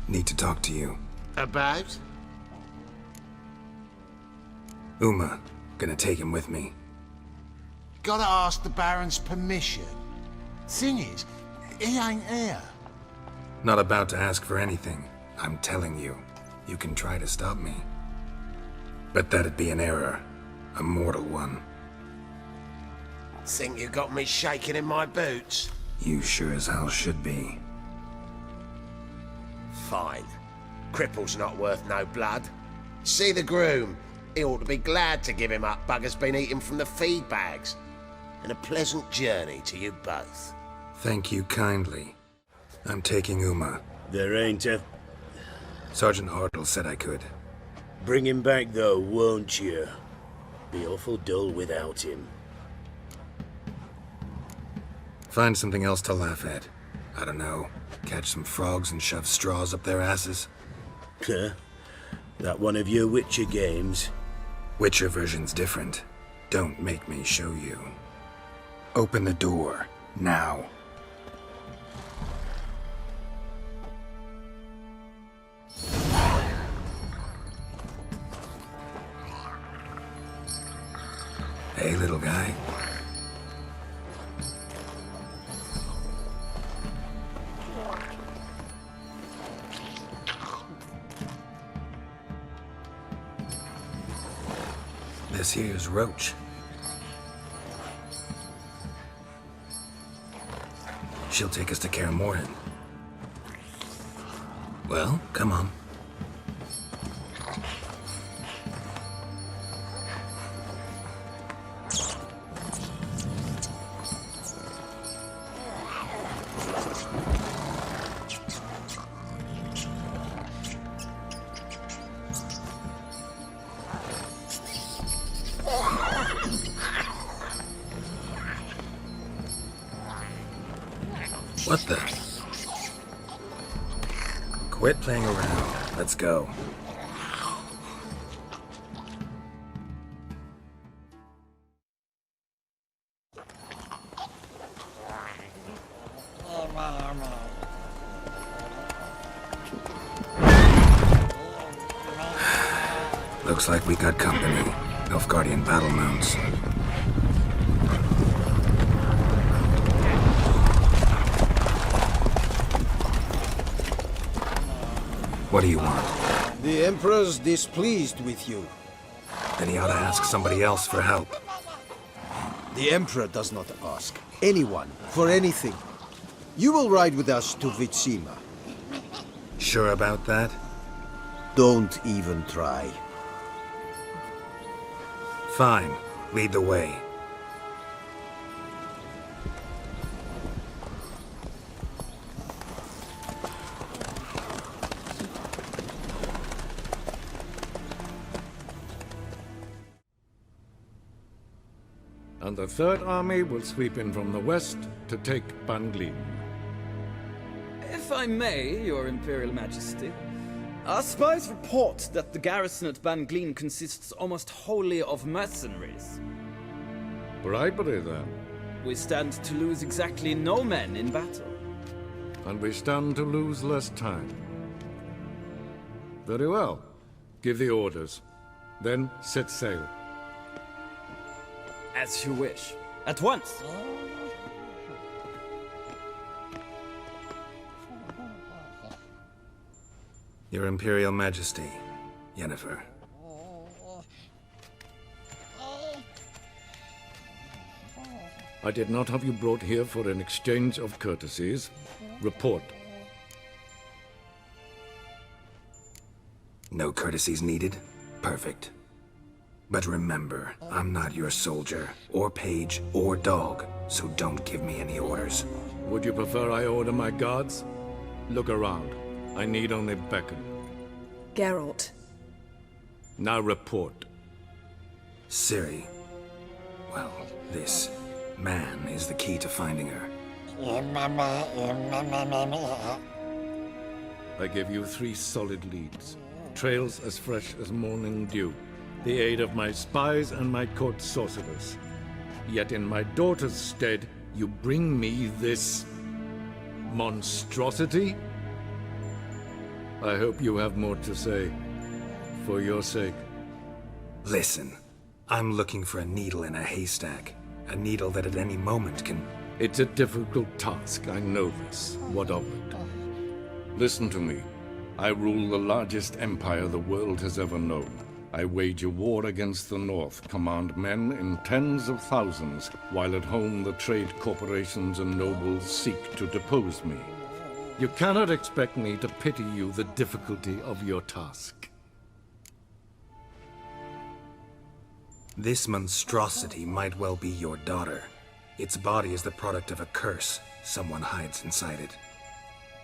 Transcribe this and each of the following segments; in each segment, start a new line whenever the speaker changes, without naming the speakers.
Need to talk to you.
About?
Uma. Gonna take him with me.
Gotta ask the Baron's permission. Thing is, he ain't here.
Not about to ask for anything. I'm telling you. You can try to stop me. But that'd be an error. A mortal one.
Think you got me shaking in my boots?
You sure as hell should be.
Fine. Cripple's not worth no blood. See the groom. He ought to be glad to give him up. Bugger's been eating from the feed bags. And a pleasant journey to you both.
Thank you kindly. I'm taking Uma.
There ain't a...
Sergeant Hartle said I could.
Bring him back though, won't you? Be awful dull without him.
Find something else to laugh at. I don't know. Catch some frogs and shove straws up their asses.
Huh? That one of your Witcher games?
Witcher version's different. Don't make me show you. Open the door. Now. Hey, little guy. This here's Roach. She'll take us to Kaer Morhen. Well, come on. What the? Quit playing around. Let's go. Looks like we got company. Nilfgaardian battle mounts. What do you want?
The Emperor's displeased with you.
Then he ought to ask somebody else for help.
The Emperor does not ask anyone for anything. You will ride with us to Vizima.
Sure about that?
Don't even try.
Fine. Lead the way.
And the Third Army will sweep in from the west to take Banglin.
If I may, Your Imperial Majesty, our spies report that the garrison at Banglin consists almost wholly of mercenaries.
Bribery, then.
We stand to lose exactly no men in battle.
And we stand to lose less time. Very well. Give the orders. Then set sail.
As you wish. At once!
Your Imperial Majesty, Yennefer.
I did not have you brought here for an exchange of courtesies. Report.
No courtesies needed? Perfect. But remember, I'm not your soldier, or page, or dog, so don't give me any orders.
Would you prefer I order my guards? Look around. I need only beckon.
Geralt.
Now report.
Ciri. Well, this man is the key to finding her.
I give you 3 solid leads. Trails as fresh as morning dew. The aid of my spies and my court sorcerers. Yet in my daughter's stead, you bring me this monstrosity? I hope you have more to say. For your sake.
Listen, I'm looking for a needle in a haystack. A needle that at any moment can...
It's a difficult task, I know this. What of it? Listen to me. I rule the largest empire the world has ever known. I wage a war against the North, command men in tens of thousands, while at home the trade corporations and nobles seek to depose me. You cannot expect me to pity you the difficulty of your task.
This monstrosity might well be your daughter. Its body is the product of a curse. Someone hides inside it.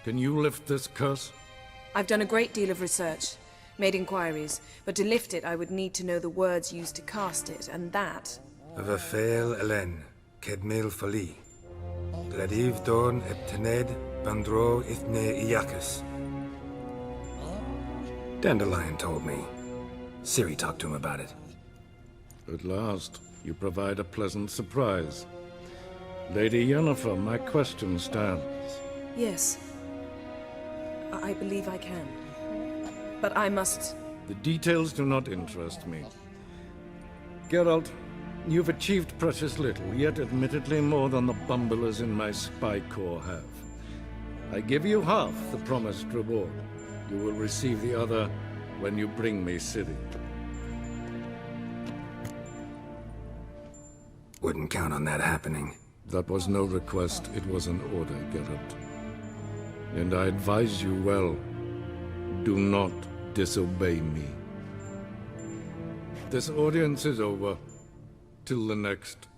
Can you lift this curse?
I've done a great deal of research, made inquiries, but to lift it I would need to know the words used to cast it, and that...
Vafel Elen, Kedmil Fali. Gladiv Dorn Eptened Bandro Ithne Iacus. Dandelion told me. Ciri talked to him about it.
At last, you provide a pleasant surprise. Lady Yennefer, my question stands.
Yes. I believe I can. But I must...
The details do not interest me. Geralt, you've achieved precious little, yet admittedly more than the bumblers in my spy corps have. I give you half the promised reward. You will receive the other when you bring me Ciri.
Wouldn't count on that happening.
That was no request, it was an order, Geralt. And I advise you well, do not disobey me. This audience is over. Till the next.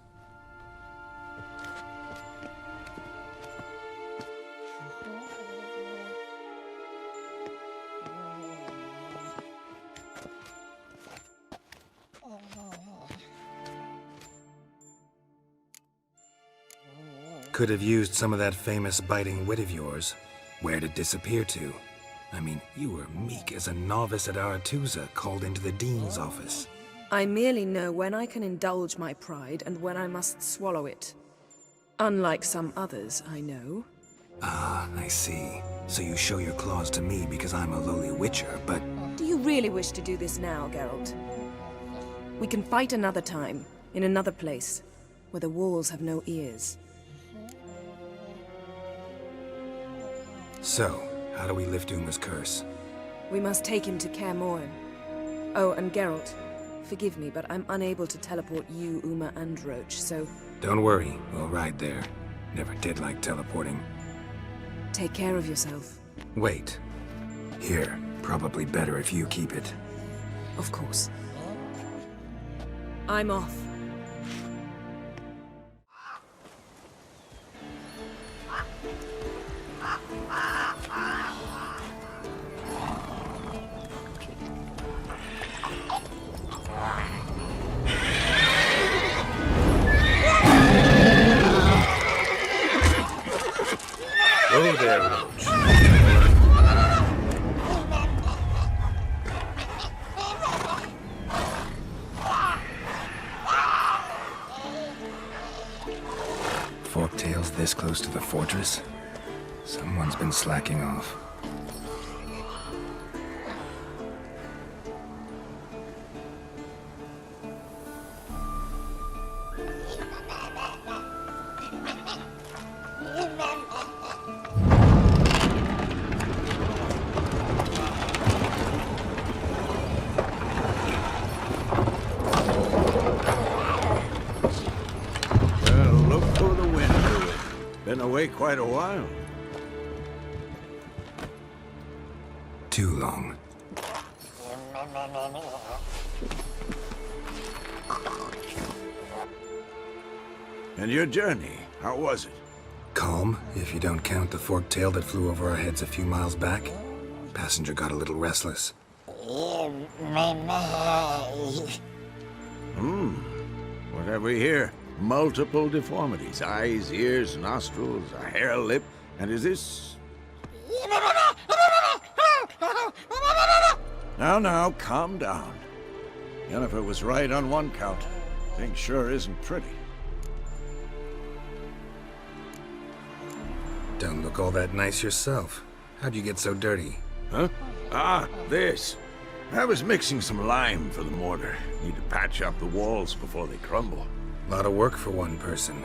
Could have used some of that famous biting wit of yours. Where'd it disappear to? I mean, you were meek as a novice at Aretusa called into the Dean's office.
I merely know when I can indulge my pride and when I must swallow it. Unlike some others, I know.
Ah, I see. So you show your claws to me because I'm a lowly witcher, but...
Do you really wish to do this now, Geralt? We can fight another time, in another place, where the walls have no ears.
So, how do we lift Uma's curse?
We must take him to Kaer Morhen. Oh, and Geralt, forgive me, but I'm unable to teleport you, Uma, and Roach, so...
Don't worry, we'll ride there. Never did like teleporting.
Take care of yourself.
Wait. Here, probably better if you keep it.
Of course. I'm off.
Oh there, Roach. Forktails this close to the fortress? Someone's been slacking off.
Away quite a while.
Too long.
And your journey, how was it?
Calm, if you don't count the forktail that flew over our heads a few miles back. Passenger got a little restless.
What have we here? Multiple deformities. Eyes, ears, nostrils, a hair lip. And is this... Now, calm down. Yennefer was right on one count. Thing sure isn't pretty.
Don't look all that nice yourself. How'd you get so dirty?
Huh? Ah, this. I was mixing some lime for the mortar. Need to patch up the walls before they crumble.
Lot of work for one person.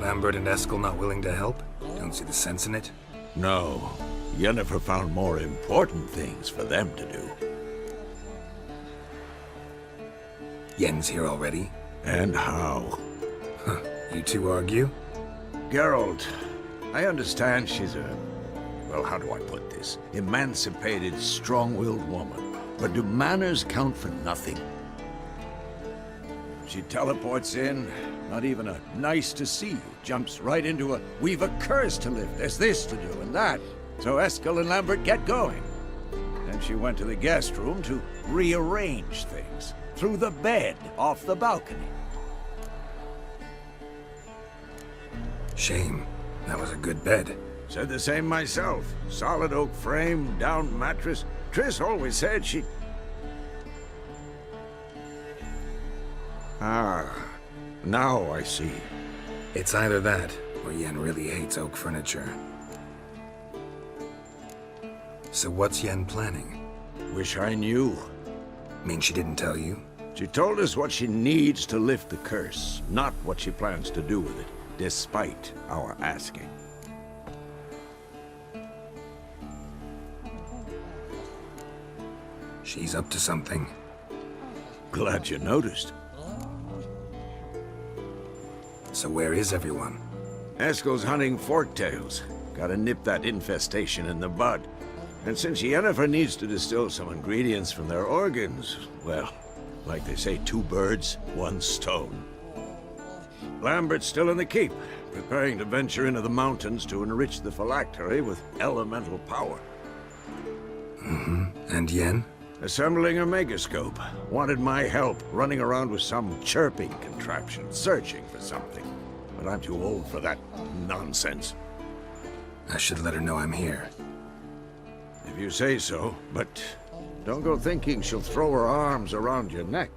Lambert and Eskel not willing to help? Don't see the sense in it?
No. Yennefer found more important things for them to do.
Yen's here already?
And how?
Huh. You two argue?
Geralt, I understand she's a... well, how do I put this? Emancipated, strong-willed woman. But do manners count for nothing? She teleports in, not even a nice to see you, jumps right into a we've a curse to lift, there's this to do and that. So Eskel and Lambert get going. Then she went to the guest room to rearrange things. Threw the bed off the balcony.
Shame. That was a good bed.
Said the same myself. Solid oak frame, down mattress. Triss always said she... Ah, now I see.
It's either that, or Yen really hates oak furniture. So what's Yen planning?
Wish I knew.
Mean she didn't tell you?
She told us what she needs to lift the curse, not what she plans to do with it, despite our asking.
She's up to something.
Glad you noticed.
So where is everyone?
Eskel's hunting forktails. Gotta nip that infestation in the bud. And since Yennefer needs to distill some ingredients from their organs, well, like they say, 2 birds, 1 stone. Lambert's still in the keep, preparing to venture into the mountains to enrich the phylactery with elemental power.
And Yen?
Assembling a megascope. Wanted my help, running around with some chirping contraption, searching for something. But I'm too old for that nonsense.
I should let her know I'm here.
If you say so, but don't go thinking she'll throw her arms around your neck.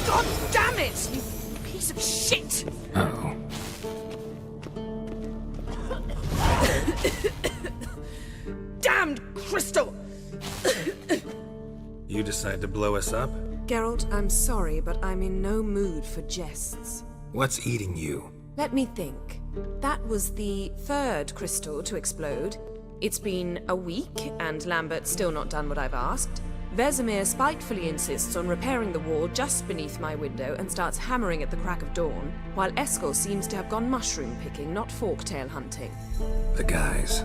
God damn it, you piece of shit!
Uh-oh.
Damned crystal!
You decide to blow us up?
Geralt, I'm sorry, but I'm in no mood for jests.
What's eating you?
Let me think. That was the 3rd crystal to explode. It's been a week, and Lambert's still not done what I've asked. Vesemir spitefully insists on repairing the wall just beneath my window and starts hammering at the crack of dawn, while Eskel seems to have gone mushroom picking, not forktail hunting.
The guys.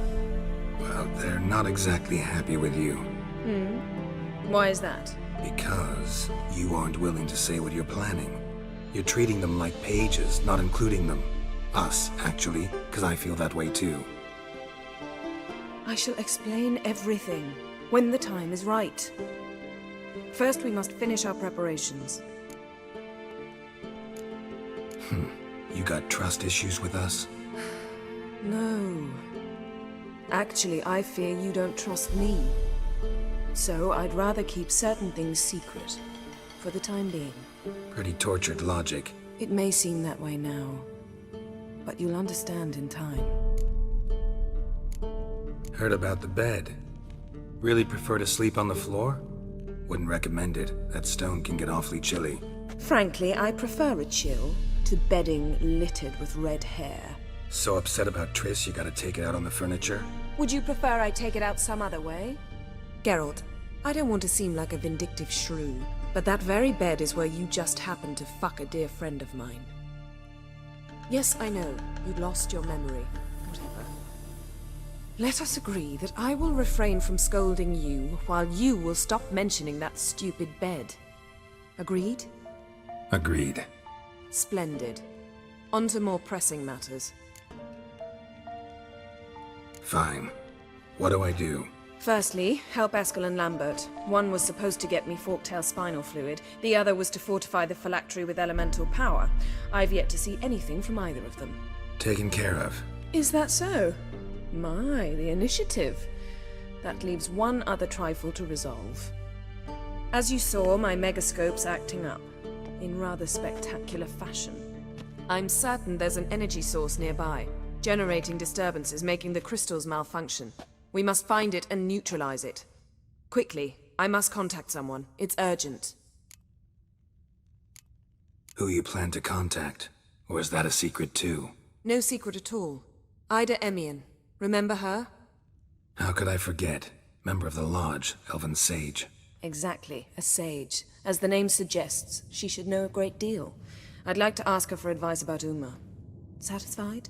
Well, they're not exactly happy with you.
Why is that?
Because you aren't willing to say what you're planning. You're treating them like pages, not including them. Us, actually, because I feel that way too.
I shall explain everything when the time is right. First, we must finish our preparations.
You got trust issues with us?
No. Actually, I fear you don't trust me. So I'd rather keep certain things secret, for the time being.
Pretty tortured logic.
It may seem that way now, but you'll understand in time.
Heard about the bed. Really prefer to sleep on the floor? Wouldn't recommend it. That stone can get awfully chilly.
Frankly, I prefer a chill to bedding littered with red hair.
So upset about Triss, you gotta take it out on the furniture?
Would you prefer I take it out some other way? Geralt, I don't want to seem like a vindictive shrew, but that very bed is where you just happened to fuck a dear friend of mine. Yes, I know, you'd lost your memory. Whatever. Let us agree that I will refrain from scolding you, while you will stop mentioning that stupid bed. Agreed?
Agreed.
Splendid. On to more pressing matters.
Fine. What do I do?
Firstly, help Eskel and Lambert. One was supposed to get me forktail spinal fluid, the other was to fortify the phylactery with elemental power. I've yet to see anything from either of them.
Taken care of.
Is that so? My, the initiative. That leaves one other trifle to resolve. As you saw, my megascope's acting up, in rather spectacular fashion. I'm certain there's an energy source nearby, generating disturbances, making the crystals malfunction. We must find it and neutralize it. Quickly, I must contact someone. It's urgent.
Who you plan to contact? Or is that a secret too?
No secret at all. Ida Emian. Remember her?
How could I forget? Member of the Lodge, Elven Sage.
Exactly, a sage. As the name suggests, she should know a great deal. I'd like to ask her for advice about Uma. Satisfied?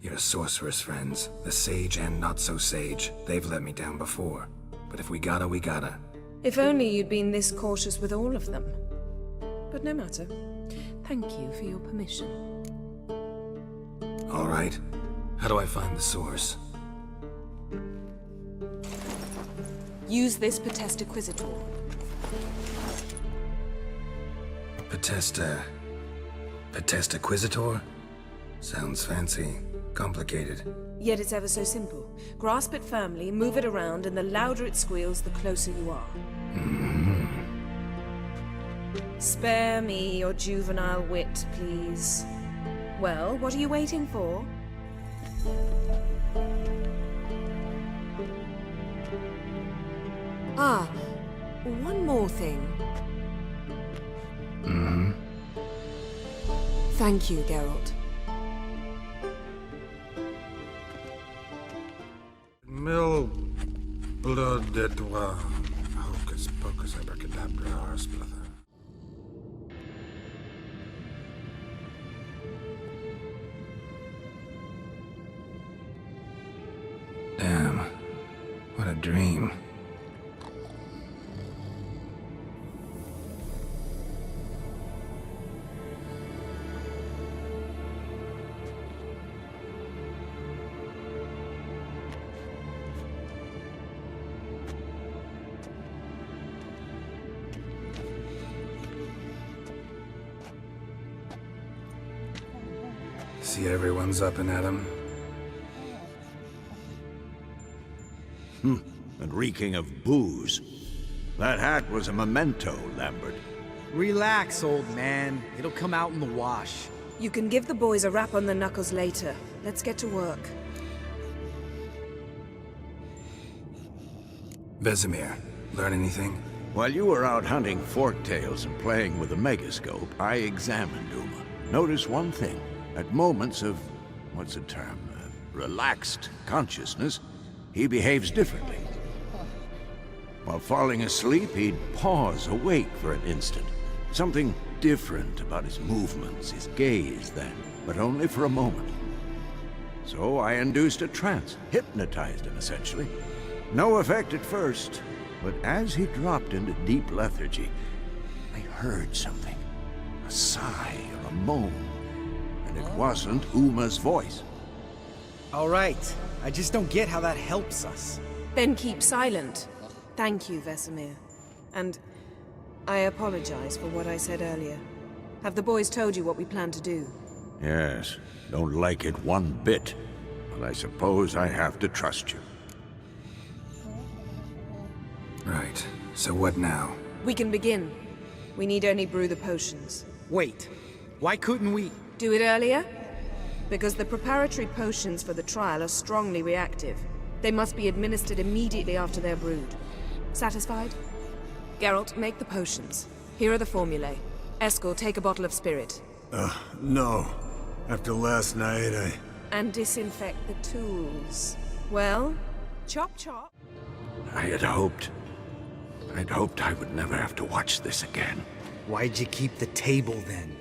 Your sorceress friends, the sage and not-so-sage, they've let me down before. But if we gotta, we gotta.
If only you'd been this cautious with all of them. But no matter. Thank you for your permission.
All right. How do I find the source?
Use this Potestaquisitor.
Potestaquisitor? Sounds fancy. Complicated.
Yet it's ever so simple. Grasp it firmly, move it around, and the louder it squeals, the closer you are. Spare me your juvenile wit, please. Well, what are you waiting for? Ah, one more thing. Thank you, Geralt.
Mil blood de toi. Hocus pocus abracadabra arsplather. Damn. What a dream. See everyone's up and at 'em.
And reeking of booze. That hat was a memento, Lambert.
Relax, old man. It'll come out in the wash.
You can give the boys a rap on the knuckles later. Let's get to work.
Vesemir, learn anything?
While you were out hunting forktails and playing with the megascope, I examined Uma. Notice one thing. At moments of, what's the term, relaxed consciousness, he behaves differently. While falling asleep, he'd pause awake for an instant. Something different about his movements, his gaze then, but only for a moment. So I induced a trance, hypnotized him essentially. No effect at first, but as he dropped into deep lethargy, I heard something. A sigh or a moan. And it wasn't Uma's voice.
All right. I just don't get how that helps us.
Then keep silent. Thank you, Vesemir. And I apologize for what I said earlier. Have the boys told you what we plan to do?
Yes, don't like it one bit. But I suppose I have to trust you.
Right. So what now?
We can begin. We need only brew the potions.
Wait. Why couldn't we...
Do it earlier? Because the preparatory potions for the trial are strongly reactive. They must be administered immediately after they're brewed. Satisfied? Geralt, make the potions. Here are the formulae. Eskel, take a bottle of spirit.
No. After last night,
And disinfect the tools. Well, chop chop.
I'd hoped I would never have to watch this again.
Why'd you keep the table then?